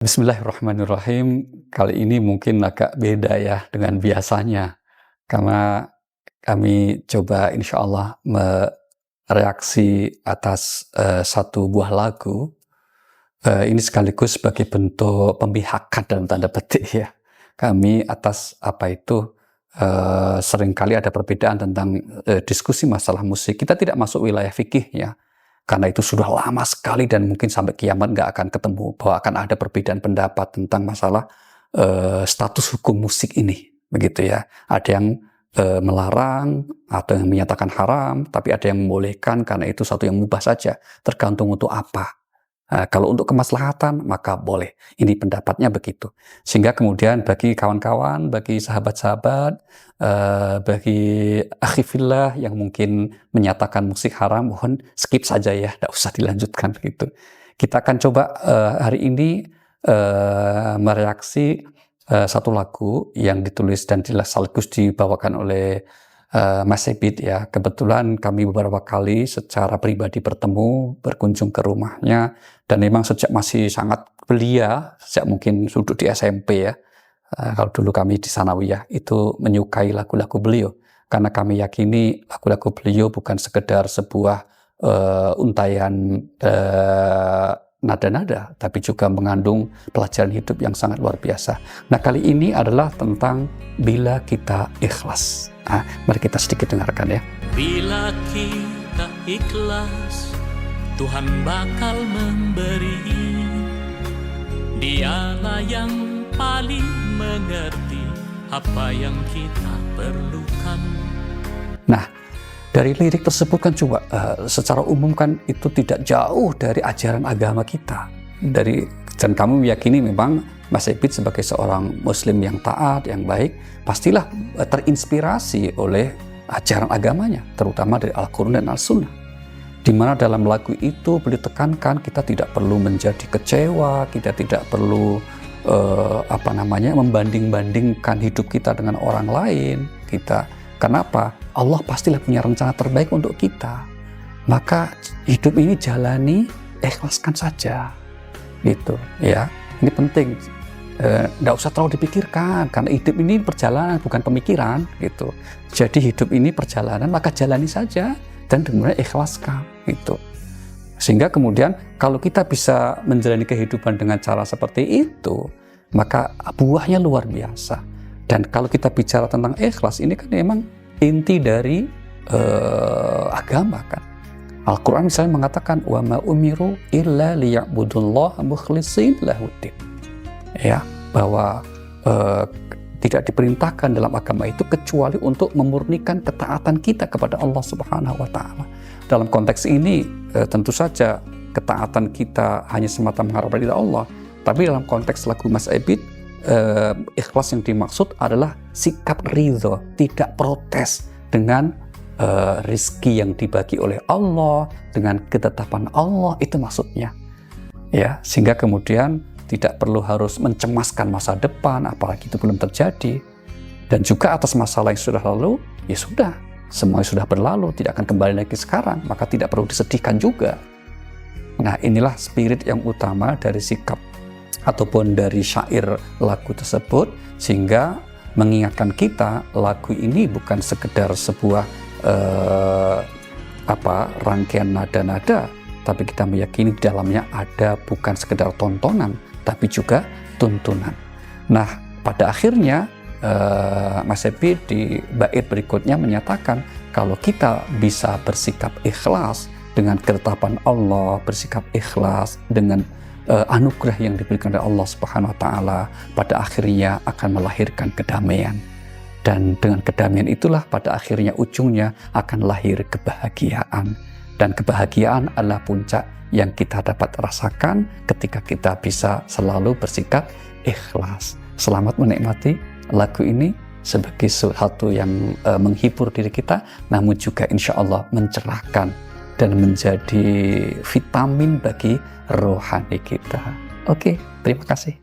Bismillahirrahmanirrahim. Kali ini mungkin agak beda ya dengan biasanya, karena kami coba insya Allah mereaksi atas satu buah lagu. Ini sekaligus sebagai bentuk pemihakan dalam tanda petik ya. Kami atas apa itu seringkali ada perbedaan tentang diskusi masalah musik. Kita tidak masuk wilayah fikih ya. Karena itu sudah lama sekali dan mungkin sampai kiamat nggak akan ketemu bahwa akan ada perbedaan pendapat tentang masalah status hukum musik ini, begitu ya. Ada yang melarang atau yang menyatakan haram, tapi ada yang membolehkan karena itu satu yang mubah saja, tergantung untuk apa. Kalau untuk kemaslahatan maka boleh. Ini pendapatnya begitu. Sehingga kemudian bagi kawan-kawan, bagi sahabat-sahabat, bagi akhifillah yang mungkin menyatakan musik haram, mohon skip saja ya, tidak usah dilanjutkan begitu. Kita akan coba hari ini mereaksi satu lagu yang ditulis dan sekaligus dibawakan oleh Mas Ebit ya. Kebetulan kami beberapa kali secara pribadi berkunjung ke rumahnya, dan memang sejak masih sangat belia, sejak mungkin duduk di SMP ya, kalau dulu kami di Sanawiyah, itu menyukai lagu-lagu beliau, karena kami yakini lagu-lagu beliau bukan sekedar sebuah untayan nada-nada, tapi juga mengandung pelajaran hidup yang sangat luar biasa. Nah, kali ini adalah tentang Bila Kita Ikhlas. Mari kita sedikit dengarkan ya. Bila kita ikhlas, Tuhan bakal memberi. Dialah yang paling mengerti apa yang kita perlukan. Nah, dari lirik tersebut kan coba secara umum kan itu tidak jauh dari ajaran agama kita. Dan kami meyakini memang Mas Ebit sebagai seorang muslim yang taat, yang baik, pastilah terinspirasi oleh ajaran agamanya, terutama dari Al-Quran dan Al-Sunnah. Di mana dalam lagu itu beliau tekankan kita tidak perlu menjadi kecewa, kita tidak perlu membanding-bandingkan hidup kita dengan orang lain. Kenapa? Allah pastilah punya rencana terbaik untuk kita. Maka hidup ini jalani, ikhlaskan saja. Gitu ya. Ini penting. Nggak usah terlalu dipikirkan, karena hidup ini perjalanan bukan pemikiran gitu. Jadi hidup ini perjalanan, maka jalani saja dan kemudian ikhlaskan gitu. Sehingga kemudian kalau kita bisa menjalani kehidupan dengan cara seperti itu, maka buahnya luar biasa. Dan kalau kita bicara tentang ikhlas, ini kan memang inti dari agama kan. Al-Quran misalnya mengatakan wa ma umiru illa liya'budullaha mukhlishina lahuddin. Ya, bahwa tidak diperintahkan dalam agama itu kecuali untuk memurnikan ketaatan kita kepada Allah Subhanahu wa taala. Dalam konteks ini tentu saja ketaatan kita hanya semata mengharapkan ridha Allah, tapi dalam konteks lagu Mas Ebit, ikhlas yang dimaksud adalah sikap ridho, tidak protes dengan rizki yang dibagi oleh Allah, dengan ketetapan Allah, itu maksudnya. Ya, sehingga kemudian tidak perlu harus mencemaskan masa depan, apalagi itu belum terjadi. Dan juga atas masalah yang sudah lalu, ya sudah, semua sudah berlalu, tidak akan kembali lagi sekarang, maka tidak perlu disedihkan juga. Nah, inilah spirit yang utama dari sikap ataupun dari syair lagu tersebut, sehingga mengingatkan kita lagu ini bukan sekedar sebuah rangkaian nada-nada, tapi kita meyakini di dalamnya ada bukan sekedar tontonan, tapi juga tuntunan. Nah, pada akhirnya Mas Ebit di bait berikutnya menyatakan kalau kita bisa bersikap ikhlas dengan ketetapan Allah, bersikap ikhlas dengan anugerah yang diberikan oleh Allah Subhanahu wa taala, pada akhirnya akan melahirkan kedamaian. Dan dengan kedamaian itulah pada akhirnya ujungnya akan lahir kebahagiaan. Dan kebahagiaan adalah puncak yang kita dapat rasakan ketika kita bisa selalu bersikap ikhlas. Selamat menikmati lagu ini sebagai sesuatu yang menghibur diri kita, namun juga insya Allah mencerahkan dan menjadi vitamin bagi rohani kita. Oke, terima kasih.